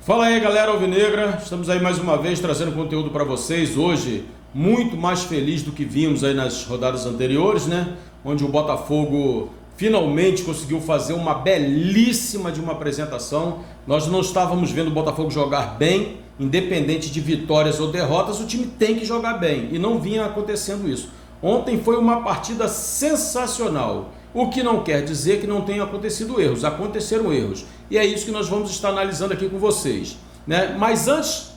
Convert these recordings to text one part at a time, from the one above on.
Fala aí, galera alvinegra, estamos aí mais uma vez trazendo conteúdo para vocês. Hoje muito mais feliz do que vimos aí nas rodadas anteriores, né? Onde o Botafogo finalmente conseguiu fazer uma belíssima de uma apresentação. Nós não estávamos vendo o Botafogo jogar bem, independente de vitórias ou derrotas, o time tem que jogar bem e não vinha acontecendo isso. Ontem foi uma partida sensacional, o que não quer dizer que não tenham acontecido erros, aconteceram erros. E é isso que nós vamos estar analisando aqui com vocês, né? Mas antes,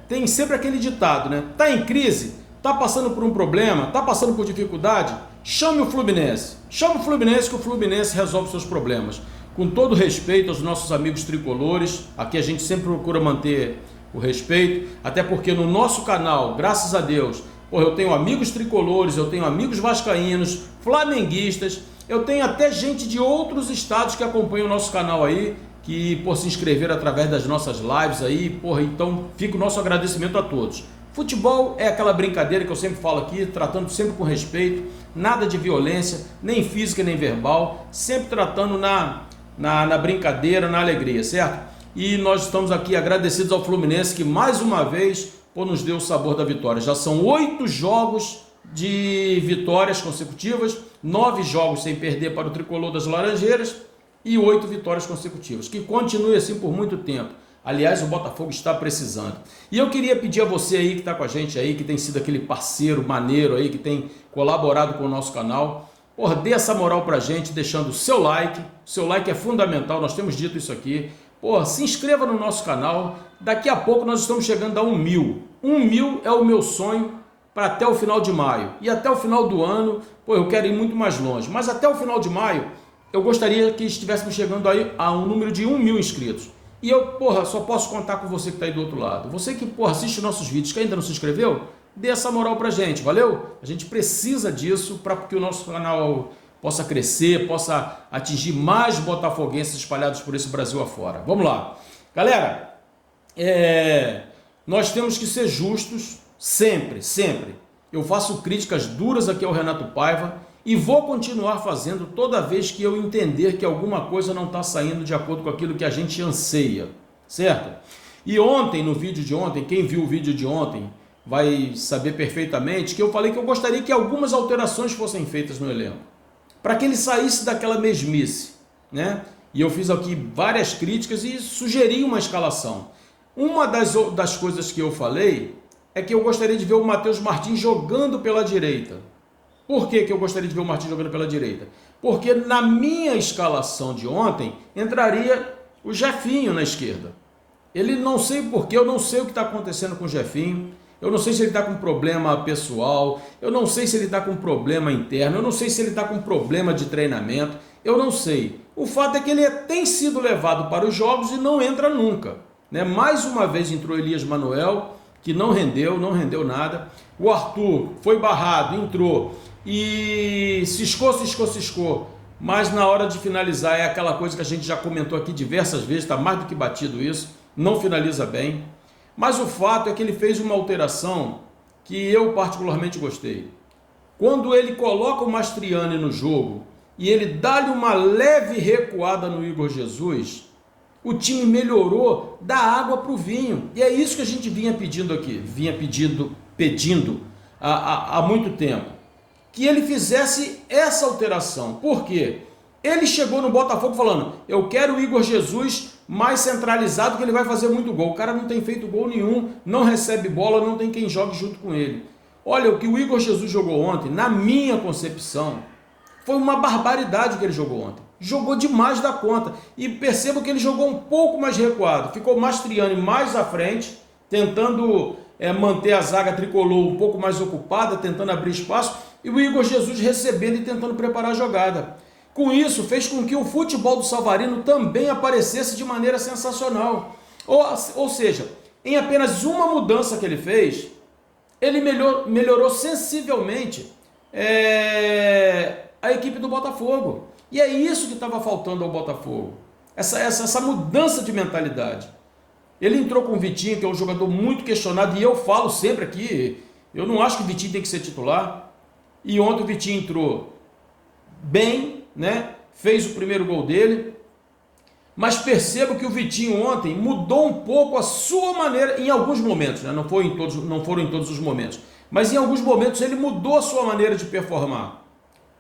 tem sempre aquele ditado, né? Tá em crise, tá passando por um problema, tá passando por dificuldade, chame o Fluminense. Chame o Fluminense que o Fluminense resolve seus problemas. Com todo respeito aos nossos amigos tricolores, aqui a gente sempre procura manter o respeito, até porque no nosso canal, graças a Deus, eu tenho amigos tricolores, eu tenho amigos vascaínos, flamenguistas, eu tenho até gente de outros estados que acompanha o nosso canal aí, que por se inscrever através das nossas lives aí, então fica o nosso agradecimento a todos. Futebol é aquela brincadeira que eu sempre falo aqui, tratando sempre com respeito, nada de violência, nem física nem verbal, sempre tratando na brincadeira, na alegria, certo? E nós estamos aqui agradecidos ao Fluminense que mais uma vez nos deu o sabor da vitória. Já são 8 jogos de vitórias consecutivas, 9 jogos sem perder para o tricolor das Laranjeiras e 8 vitórias consecutivas. Que continue assim por muito tempo. Aliás, o Botafogo está precisando. E eu queria pedir a você aí que está com a gente aí, que tem sido aquele parceiro maneiro aí, que tem colaborado com o nosso canal, dê essa moral pra gente, deixando o seu like. O seu like é fundamental, nós temos dito isso aqui. Se inscreva no nosso canal. Daqui a pouco nós estamos chegando a 1.000. 1.000 é o meu sonho para até o final de maio. E até o final do ano, eu quero ir muito mais longe. Mas até o final de maio, eu gostaria que estivéssemos chegando aí a um número de 1.000 inscritos. E eu, só posso contar com você que está aí do outro lado. Você que, assiste nossos vídeos, que ainda não se inscreveu, dê essa moral pra gente, valeu? A gente precisa disso para que o nosso canal possa crescer, possa atingir mais botafoguenses espalhados por esse Brasil afora. Vamos lá. Galera, nós temos que ser justos sempre, sempre. Eu faço críticas duras aqui ao Renato Paiva e vou continuar fazendo toda vez que eu entender que alguma coisa não está saindo de acordo com aquilo que a gente anseia, certo? E ontem, no vídeo de ontem, quem viu o vídeo de ontem vai saber perfeitamente que eu falei que eu gostaria que algumas alterações fossem feitas no elenco, para que ele saísse daquela mesmice, né? E eu fiz aqui várias críticas e sugeri uma escalação. Uma das coisas que eu falei é que eu gostaria de ver o Matheus Martins jogando pela direita. Por que eu gostaria de ver o Martins jogando pela direita? Porque na minha escalação de ontem entraria o Jefinho na esquerda. Ele, não sei porquê, eu não sei o que está acontecendo com o Jefinho. Eu não sei se ele está com problema pessoal, eu não sei se ele está com problema interno, eu não sei se ele está com problema de treinamento, eu não sei. O fato é que ele tem sido levado para os jogos e não entra nunca, né? Mais uma vez entrou Elias Manuel, que não rendeu nada. O Arthur foi barrado, entrou e ciscou, mas na hora de finalizar é aquela coisa que a gente já comentou aqui diversas vezes, está mais do que batido isso, não finaliza bem. Mas o fato é que ele fez uma alteração que eu particularmente gostei. Quando ele coloca o Mastriani no jogo e ele dá-lhe uma leve recuada no Igor Jesus, o time melhorou da água para o vinho. E é isso que a gente vinha pedindo aqui, pedindo há muito tempo. Que ele fizesse essa alteração. Por quê? Ele chegou no Botafogo falando, eu quero o Igor Jesus mais centralizado, que ele vai fazer muito gol. O cara não tem feito gol nenhum, não recebe bola, não tem quem jogue junto com ele. Olha, o que o Igor Jesus jogou ontem, na minha concepção, foi uma barbaridade o que ele jogou ontem. Jogou demais da conta. E percebo que ele jogou um pouco mais recuado. Ficou Mastriani mais à frente, tentando manter a zaga tricolor um pouco mais ocupada, tentando abrir espaço, e o Igor Jesus recebendo e tentando preparar a jogada. Com isso, fez com que o futebol do Savarino também aparecesse de maneira sensacional. Ou seja, em apenas uma mudança que ele fez, ele melhorou sensivelmente a equipe do Botafogo. E é isso que estava faltando ao Botafogo. Essa mudança de mentalidade. Ele entrou com o Vitinho, que é um jogador muito questionado, e eu falo sempre aqui, eu não acho que o Vitinho tem que ser titular. E ontem o Vitinho entrou bem, né? Fez o primeiro gol dele, Mas percebo que o Vitinho ontem mudou um pouco a sua maneira, em alguns momentos, né? Não foram em todos os momentos, mas em alguns momentos ele mudou a sua maneira de performar.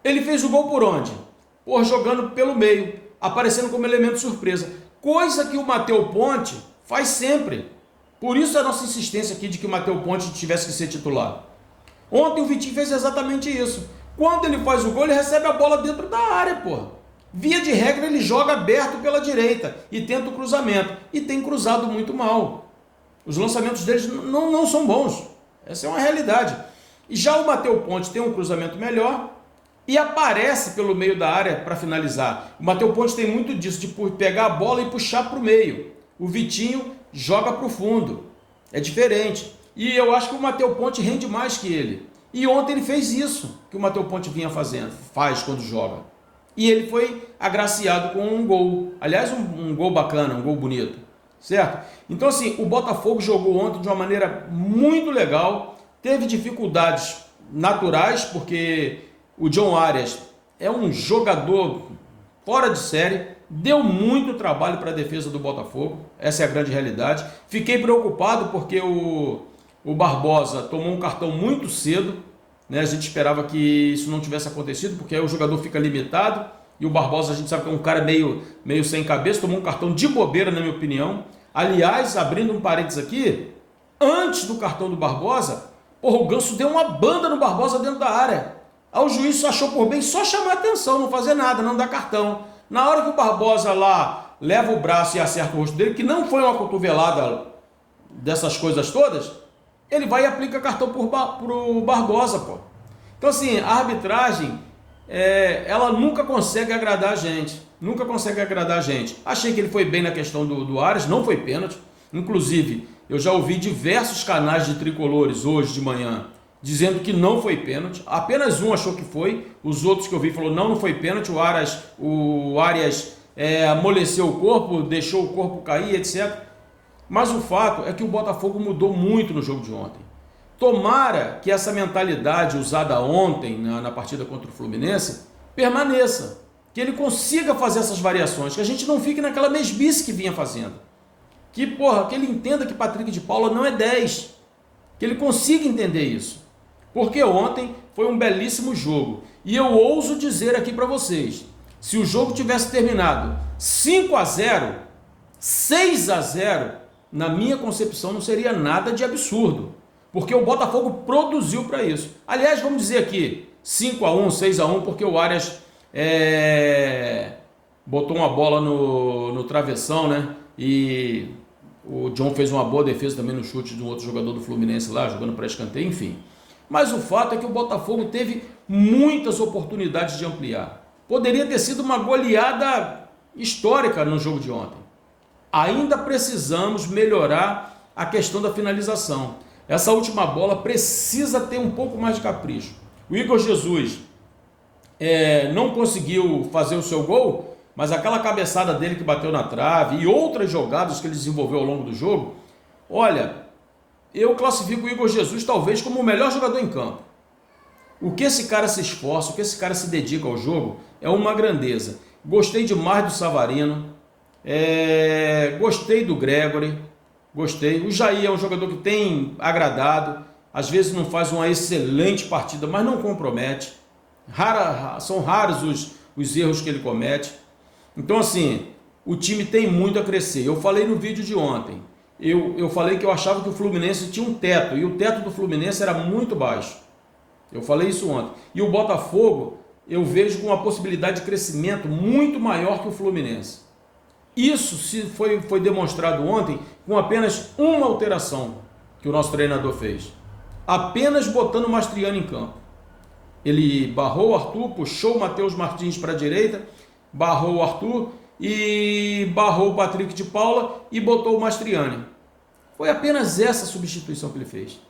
Ele fez o gol por onde? Por jogando pelo meio, aparecendo como elemento surpresa, coisa que o Matheus Ponte faz sempre. Por isso a nossa insistência aqui de que o Matheus Ponte tivesse que ser titular. Ontem o Vitinho fez exatamente isso. Quando ele faz o gol, ele recebe a bola dentro da área, porra. Via de regra, ele joga aberto pela direita e tenta o cruzamento. E tem cruzado muito mal. Os lançamentos deles não são bons. Essa é uma realidade. E já o Matheus Ponte tem um cruzamento melhor e aparece pelo meio da área para finalizar. O Matheus Ponte tem muito disso, de pegar a bola e puxar para o meio. O Vitinho joga para o fundo. É diferente. E eu acho que o Matheus Ponte rende mais que ele. E ontem ele fez isso que o Matheus Ponte faz quando joga. E ele foi agraciado com um gol. Aliás, um gol bacana, um gol bonito. Certo? Então, assim, o Botafogo jogou ontem de uma maneira muito legal. Teve dificuldades naturais, porque o John Arias é um jogador fora de série. Deu muito trabalho para a defesa do Botafogo. Essa é a grande realidade. Fiquei preocupado porque o Barbosa tomou um cartão muito cedo. Né? A gente esperava que isso não tivesse acontecido, porque aí o jogador fica limitado, e o Barbosa a gente sabe que é um cara meio sem cabeça, tomou um cartão de bobeira, na minha opinião. Aliás, abrindo um parênteses aqui, antes do cartão do Barbosa, o Ganso deu uma banda no Barbosa dentro da área. Aí o juiz achou por bem só chamar atenção, não fazer nada, não dar cartão. Na hora que o Barbosa lá leva o braço e acerta o rosto dele, que não foi uma cotovelada dessas coisas todas, ele vai e aplica cartão pro Barbosa, pô. Então, assim, a arbitragem, ela nunca consegue agradar a gente. Nunca consegue agradar a gente. Achei que ele foi bem na questão do Arias, não foi pênalti. Inclusive, eu já ouvi diversos canais de tricolores hoje de manhã dizendo que não foi pênalti. Apenas um achou que foi. Os outros que eu vi falou não foi pênalti. O Arias amoleceu o corpo, deixou o corpo cair, etc. Mas o fato é que o Botafogo mudou muito no jogo de ontem. Tomara que essa mentalidade usada ontem na partida contra o Fluminense permaneça. Que ele consiga fazer essas variações, que a gente não fique naquela mesmice que vinha fazendo. Que ele entenda que Patrick de Paula não é 10. Que ele consiga entender isso. Porque ontem foi um belíssimo jogo. E eu ouso dizer aqui para vocês, se o jogo tivesse terminado 5-0, 6-0, na minha concepção não seria nada de absurdo, porque o Botafogo produziu para isso. Aliás, vamos dizer aqui 5-1, 6-1, porque o Arias botou uma bola no travessão, né? E o John fez uma boa defesa também no chute de um outro jogador do Fluminense lá, jogando para escanteio, enfim. Mas o fato é que o Botafogo teve muitas oportunidades de ampliar. Poderia ter sido uma goleada histórica no jogo de ontem. Ainda precisamos melhorar a questão da finalização. Essa última bola precisa ter um pouco mais de capricho. O Igor Jesus não conseguiu fazer o seu gol, mas aquela cabeçada dele que bateu na trave e outras jogadas que ele desenvolveu ao longo do jogo, olha, eu classifico o Igor Jesus talvez como o melhor jogador em campo. O que esse cara se esforça, o que esse cara se dedica ao jogo é uma grandeza. Gostei demais do Savarino. Gostei do Gregory, gostei. O Jair é um jogador que tem agradado, às vezes não faz uma excelente partida, mas não compromete. São raros os erros que ele comete. Então, assim, o time tem muito a crescer. Eu falei no vídeo de ontem, eu falei que eu achava que o Fluminense tinha um teto, e o teto do Fluminense era muito baixo. Eu falei isso ontem. E o Botafogo, eu vejo com uma possibilidade de crescimento muito maior que o Fluminense. Isso foi demonstrado ontem com apenas uma alteração que o nosso treinador fez. Apenas botando o Mastriani em campo. Ele barrou o Arthur, puxou o Matheus Martins para a direita, barrou o Arthur e barrou o Patrick de Paula e botou o Mastriani. Foi apenas essa substituição que ele fez.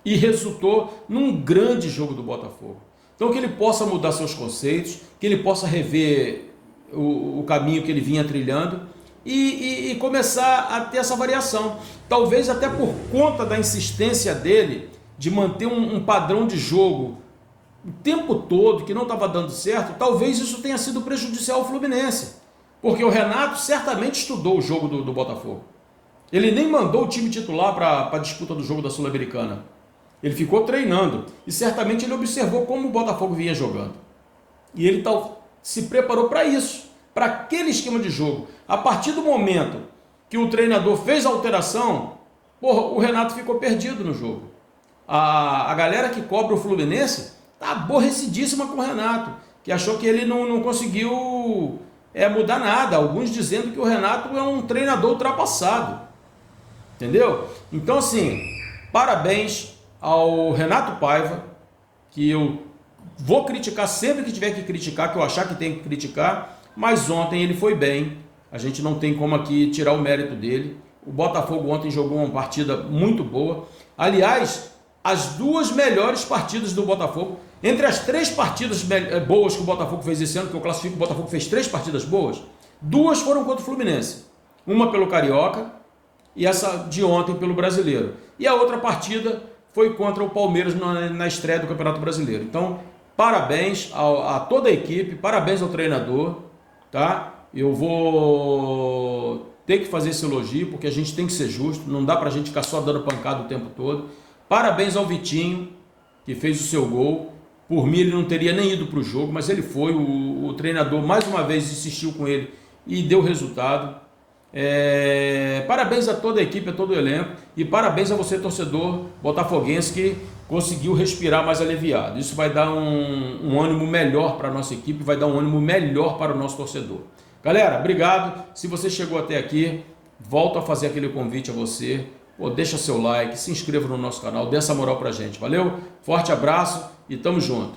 E resultou num grande jogo do Botafogo. Então que ele possa mudar seus conceitos, que ele possa rever o caminho que ele vinha trilhando e começar a ter essa variação. Talvez até por conta da insistência dele de manter um padrão de jogo o tempo todo que não estava dando certo, talvez isso tenha sido prejudicial ao Fluminense. Porque o Renato certamente estudou o jogo do Botafogo. Ele nem mandou o time titular para a disputa do jogo da Sul-Americana. Ele ficou treinando e certamente ele observou como o Botafogo vinha jogando. E ele se preparou para isso, para aquele esquema de jogo. A partir do momento que o treinador fez a alteração, o Renato ficou perdido no jogo. A galera que cobra o Fluminense está aborrecidíssima com o Renato, que achou que ele não conseguiu mudar nada. Alguns dizendo que o Renato é um treinador ultrapassado. Entendeu? Então, assim, parabéns ao Renato Paiva, que eu vou criticar sempre que tiver que criticar, que eu achar que tem que criticar, mas ontem ele foi bem. A gente não tem como aqui tirar o mérito dele. O Botafogo ontem jogou uma partida muito boa. Aliás, as duas melhores partidas do Botafogo, entre as 3 partidas boas que o Botafogo fez esse ano, que eu classifico, o Botafogo fez 3 partidas boas, 2 foram contra o Fluminense. Uma pelo Carioca e essa de ontem pelo Brasileiro. E a outra partida foi contra o Palmeiras na estreia do Campeonato Brasileiro. Então, parabéns a toda a equipe, parabéns ao treinador, tá? Eu vou ter que fazer esse elogio, porque a gente tem que ser justo, não dá pra gente ficar só dando pancada o tempo todo. Parabéns ao Vitinho, que fez o seu gol. Por mim ele não teria nem ido para o jogo, mas ele foi, o treinador mais uma vez insistiu com ele e deu resultado. Parabéns a toda a equipe, a todo o elenco, e parabéns a você, torcedor botafoguense, que conseguiu respirar mais aliviado. Isso vai dar um ânimo melhor para a nossa equipe, vai dar um ânimo melhor para o nosso torcedor. Galera, obrigado. Se você chegou até aqui, volto a fazer aquele convite a você. Deixa seu like, se inscreva no nosso canal, dê essa moral pra gente. Valeu? Forte abraço e tamo junto.